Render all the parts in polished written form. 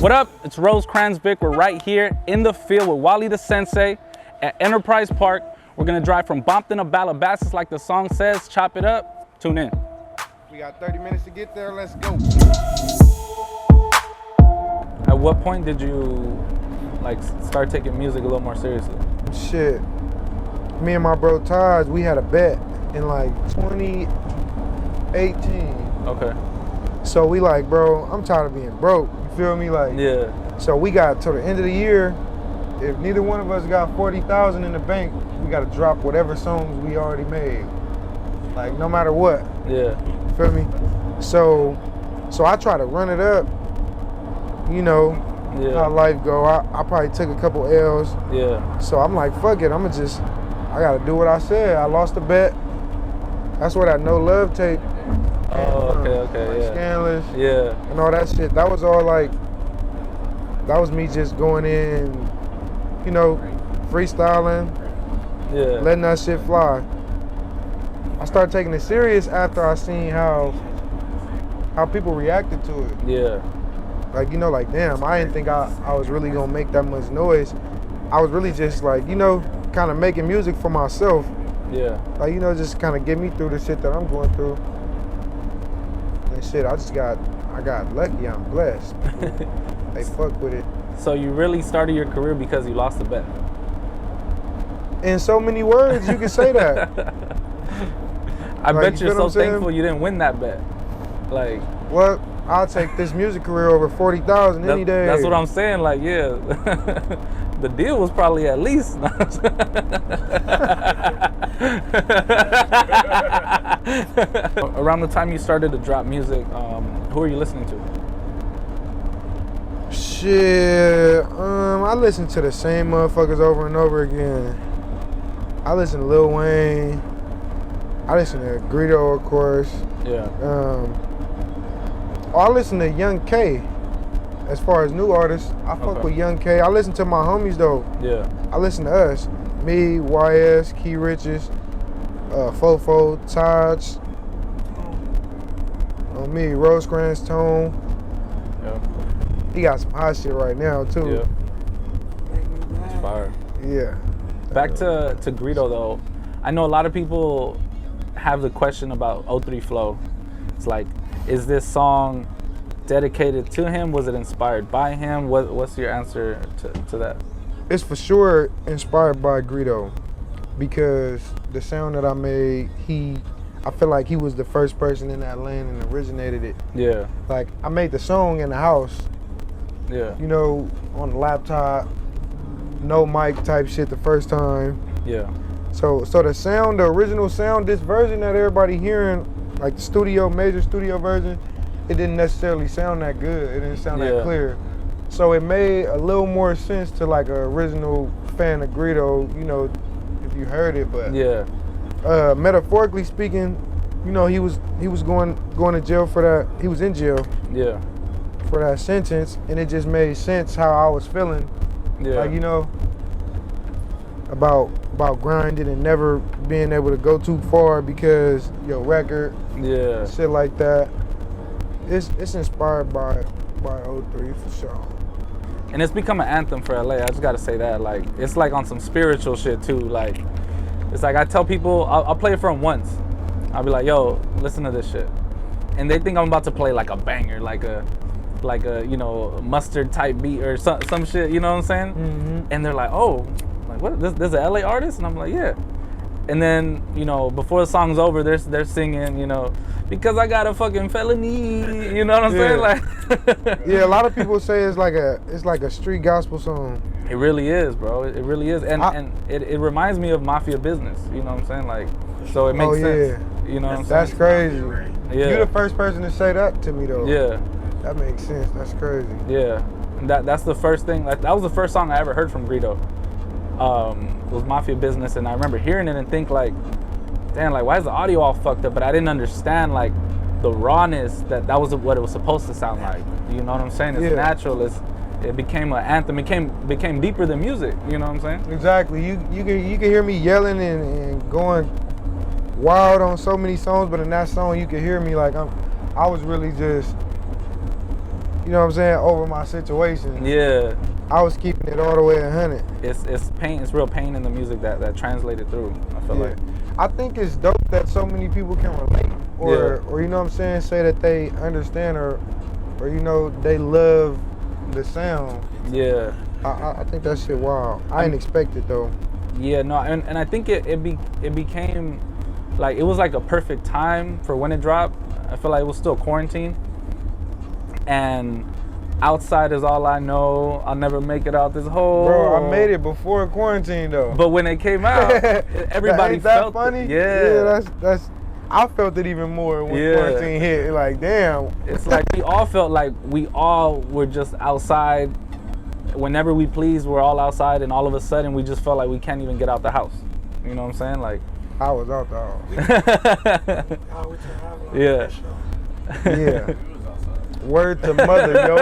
What up? It's Rose Kransvik. We're right here in the field with Wallie The Sensei at Enterprise Park. We're gonna drive from Bompton to Balabasas like the song says. Chop it up. Tune in. We got 30 minutes to get there. Let's go. At what point did you start taking music a little more seriously? Shit. Me and my bro Taj, we had a bet in like 2018. Okay. So we like, bro, I'm tired of being broke. You feel me? Like, yeah. So we got to the end of the year. If neither one of us got 40,000 in the bank, we got to drop whatever songs we already made. Like, no matter what. Yeah. You feel me? So I try to run it up. You know how life go. I probably took a couple L's. Yeah. So I'm like, fuck it. I gotta do what I said. I lost the bet. That's where that No Love tape. Oh, okay, like yeah. Scandalous. Yeah. And all that shit. That was all like, that was me just going in, you know, freestyling. Yeah. Letting that shit fly. I started taking it serious after I seen how people reacted to it. Yeah. Like, you know, like, damn, I didn't think I was really gonna make that much noise. I was really just like, you know, kind of making music for myself. Yeah. Like, you know, just kind of get me through the shit that I'm going through. And shit, I got lucky, I'm blessed. They fuck with it. So you really started your career because you lost the bet? In so many words, you can say that. I bet you're so thankful you didn't win that bet. Like, what? I'll take this music career over 40,000 any day. That's what I'm saying. Like, yeah, the deal was probably at least. Around the time you started to drop music, who are you listening to? Shit, I listen to the same motherfuckers over and over again. I listen to Lil Wayne. I listen to Greedo, of course. Yeah. I listen to Young K. As far as new artists, I fuck with Young K. I listen to my homies though. Yeah. I listen to us. Me, YS, Key Riches, Fofo, Taj. Me, Rose Kransvik. Yeah. He got some hot shit right now too. Yeah. It's fire. Yeah. Back to Greedo though. I know a lot of people have the question about O3 Flow. It's like, is this song dedicated to him? Was it inspired by him? What's your answer to that? It's for sure inspired by Greedo, because the sound that I made, I feel like he was the first person in that lane and originated it. Yeah. Like, I made the song in the house. Yeah. You know, on the laptop, no mic type shit the first time. Yeah. So the sound, the original sound, this version that everybody hearing, like the major studio version, it didn't necessarily sound that good. It didn't sound that clear. So it made a little more sense to like an original fan of Greedo, you know, if you heard it. But yeah, metaphorically speaking, you know, he was going to jail for that. He was in jail. Yeah. For that sentence, and it just made sense how I was feeling. Yeah. Like, you know, about grinding and never being able to go too far because your record. Yeah. Shit like that. It's inspired by O3 for sure. And it's become an anthem for LA. I just gotta say that. Like, it's like on some spiritual shit too. Like, it's like I tell people, I'll play it for them once. I'll be like, yo, listen to this shit. And they think I'm about to play like a banger, like a you know, mustard type beat or some shit, you know what I'm saying? Mm-hmm. And they're like, oh, like what? This an LA artist? And I'm like, yeah. And then, you know, before the song's over, they're singing, you know, because I got a fucking felony, you know what I'm saying? Like, yeah, a lot of people say it's like a street gospel song. It really is, bro. It really is, and it reminds me of Mafia Business. You know what I'm saying? Like, so it makes sense. You know what I'm saying? That's crazy. Yeah. You're the first person to say that to me though. Yeah. That makes sense. That's crazy. Yeah, and that's the first thing. Like, that was the first song I ever heard from Greedo. Was Mafia Business, and I remember hearing it and think like, damn, like why is the audio all fucked up? But I didn't understand like the rawness that was what it was supposed to sound like. You know what I'm saying? It's natural. It became an anthem. It became deeper than music. You know what I'm saying? Exactly. You can hear me yelling and going wild on so many songs, but in that song you can hear me like I was really just you know what I'm saying, over my situation. Yeah. I was keeping it all the way 100. It's pain. It's real pain in the music that translated through. I feel like. I think it's dope that so many people can relate, or you know what I'm saying, say that they understand, or you know they love the sound. Yeah. I think that shit wild. I didn't expect it though. Yeah, no, and I think it became like, it was like a perfect time for when it dropped. I feel like it was still quarantine, and outside is all I know. I'll never make it out this hole. Bro, I made it before quarantine though. But when it came out, everybody felt funny. It. Yeah, that's. I felt it even more when quarantine hit. Like, damn. It's like we all felt like we all were just outside. Whenever we pleased, we're all outside, and all of a sudden we just felt like we can't even get out the house. You know what I'm saying? Like, I was out the house. Yeah. Yeah. Word to mother, yo.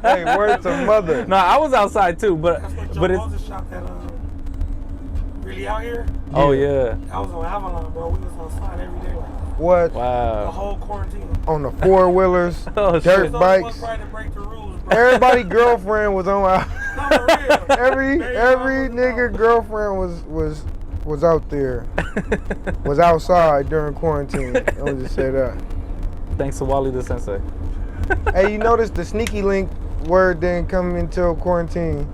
Hey, word to mother. No, I was outside too, but it's. Moses shot that really out here. Oh yeah. I was on Avalon, bro. We was outside every day like that. What? The Wow. whole quarantine. On the 4-wheelers, Oh, dirt shit. bikes. Trying to break the rules, bro. Everybody girlfriend was on out. No, for real. Every Everybody was nigga out. girlfriend was out there. Was outside during quarantine. I would just say that. Thanks to Wallie The Sensei. Hey, you notice the sneaky link word didn't come until quarantine.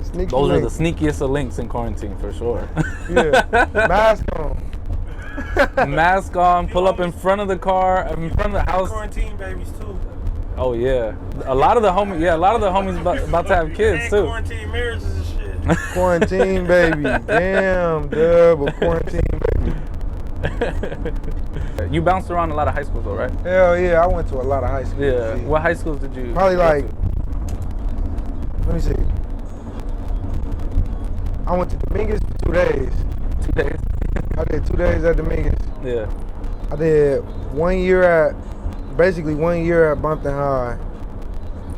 Sneaky Those link. are the sneakiest of links in quarantine for sure. Yeah. Mask on. Mask on, pull up in front of the car, in front of the house. Quarantine babies too. Oh yeah, a lot of the homies about to have kids And too. quarantine marriages and shit. Quarantine baby. Damn, double quarantine baby. You bounced around a lot of high schools though, right? Hell yeah, I went to a lot of high schools. Yeah. What high schools did you? Probably go like, to? let me see. I went to Dominguez for 2 days. 2 days. I did 2 days at Dominguez. Yeah. I did 1 year at, basically 1 year at Bompton High.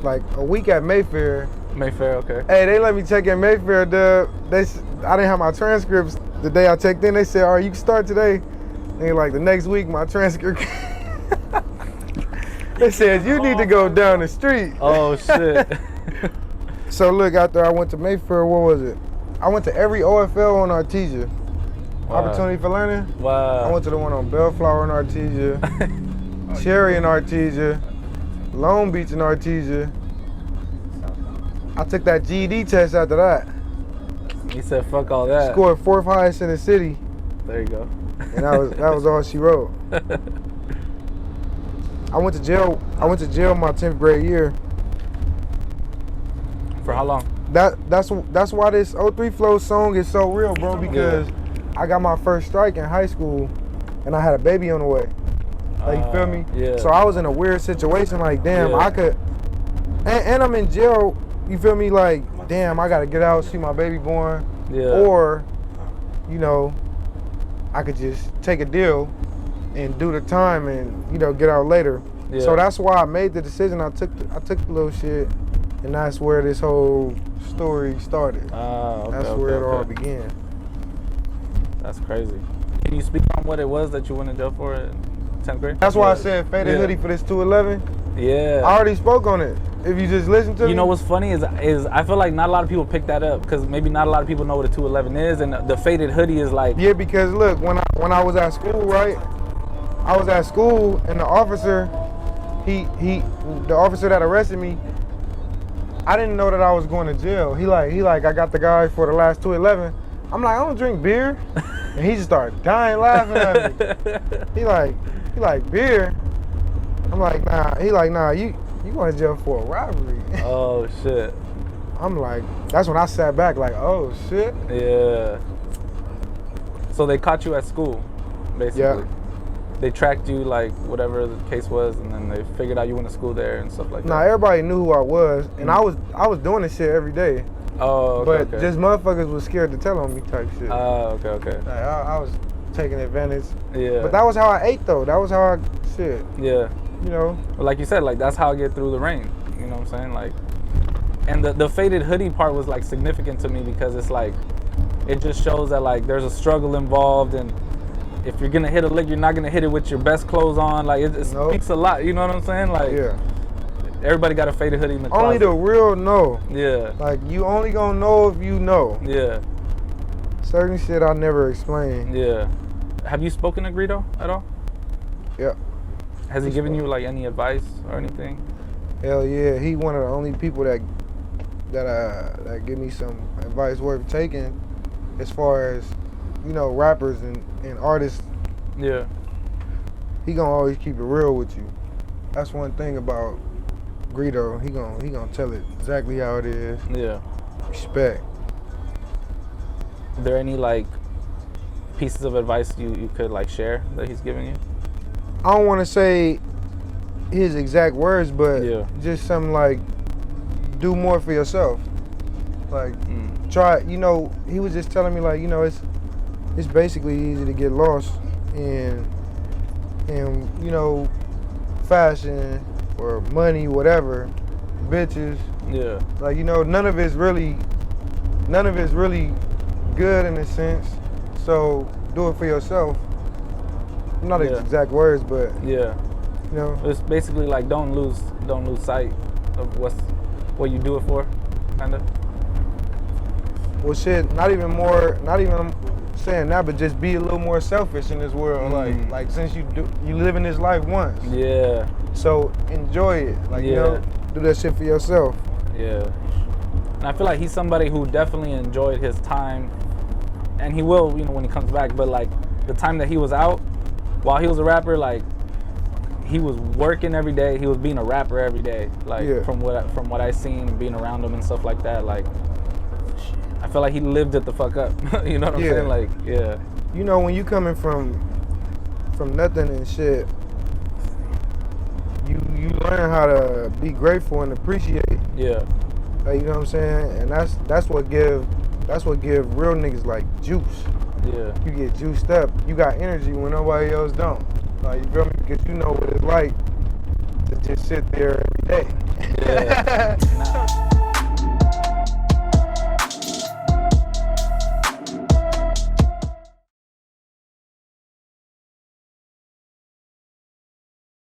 Like a week at Mayfair. Mayfair, okay. Hey, they let me check in Mayfair, dub. I didn't have my transcripts the day I checked in. They said, all right, you can start today. And like the next week, my transcript. They said, you need to go down the street. Oh shit. So look, after I went to Mayfair, what was it? I went to every OFL on Artesia. Wow. Opportunity for Learning. Wow. I went to the one on Bellflower in Artesia, Cherry in Artesia, Long Beach in Artesia. I took that GED test after that. He said, "Fuck all that." Scored 4th highest in the city, There you go. and that was all she wrote. I went to jail. I went to jail my 10th grade year. For how long? That's why this 03 Flow song is so real, bro. Because I got my first strike in high school, and I had a baby on the way. Like, you feel me? Yeah. So I was in a weird situation. Like, damn, Yeah. I could. And I'm in jail. You feel me? Like, damn, I gotta get out, see my baby born. Yeah. Or, you know, I could just take a deal and do the time and, you know, get out later. Yeah. So that's why I made the decision. I took the little shit, and that's where this whole story started. Okay, That's where it all began. That's crazy. Can you speak on what it was that you went to jail for in 10th grade? That's why I said faded hoodie for this 211. Yeah. I already spoke on it. If you just listen to me. You know what's funny is I feel like not a lot of people pick that up because maybe not a lot of people know what a 211 is, and the faded hoodie is like. Yeah, because look, when I was at school, right? I was at school, and the officer, the officer that arrested me, I didn't know that I was going to jail. He like, I got the guy for the last 211. I'm like, I don't drink beer, and he just started dying laughing at me. He like beer. I'm like, nah. He like, nah. You going to jail for a robbery? Oh shit. I'm like, that's when I sat back like, oh shit. Yeah. So they caught you at school, basically. Yeah. They tracked you, like whatever the case was, and then they figured out you went to school there and stuff like that. Nah, everybody knew who I was, and I was doing this shit every day. Oh, okay. But just motherfuckers was scared to tell on me type shit. Oh, okay. Like, I was taking advantage. Yeah. But that was how I ate though. That was how I shit. Yeah. You know. But like you said, like that's how I get through the rain. You know what I'm saying? Like, and the faded hoodie part was like significant to me because it's like, it just shows that like there's a struggle involved, and if you're gonna hit a lick, you're not gonna hit it with your best clothes on. Like it Nope. speaks a lot. You know what I'm saying? Like Yeah. everybody got a faded hoodie in the closet. Only the real know. Yeah. Like you only gonna know if you know. Yeah. Certain shit I never explain. Yeah. Have you spoken to Greedo at all? Yeah. Has he given you like any advice or anything? Hell yeah. He one of the only people that give me some advice worth taking as far as, you know, rappers and artists. Yeah. He gonna always keep it real with you. That's one thing about Greedo. He gonna tell it exactly how it is. Yeah. Respect. Are there any like pieces of advice you could like share that he's giving you? I don't want to say his exact words, but Yeah. just something like, do more for yourself. Like, try. You know, he was just telling me like, you know, it's basically easy to get lost in you know, fashion or money, whatever, bitches. Yeah. Like, you know, none of it's really good in a sense. So do it for yourself. Not his exact words, but yeah, you know, it's basically like don't lose sight of what you do it for, kind of. well, shit. Not even saying that, but just be a little more selfish in this world. Like since you live in this life once. Yeah. So enjoy it. Like you know, do that shit for yourself. Yeah. And I feel like he's somebody who definitely enjoyed his time, and he will, you know, when he comes back. But like the time that he was out, while he was a rapper, like he was working every day. He was being a rapper every day. Like from what I seen and being around him and stuff like that. Like I feel like he lived it the fuck up. You know what I'm saying? Like You know, when you coming from nothing and shit, you learn how to be grateful and appreciate. Yeah. Like, you know what I'm saying? And that's what give real niggas like juice. Yeah. You get juiced up. You got energy when nobody else don't. Like, you feel me? Because you know what it's like to just sit there every day. Yeah.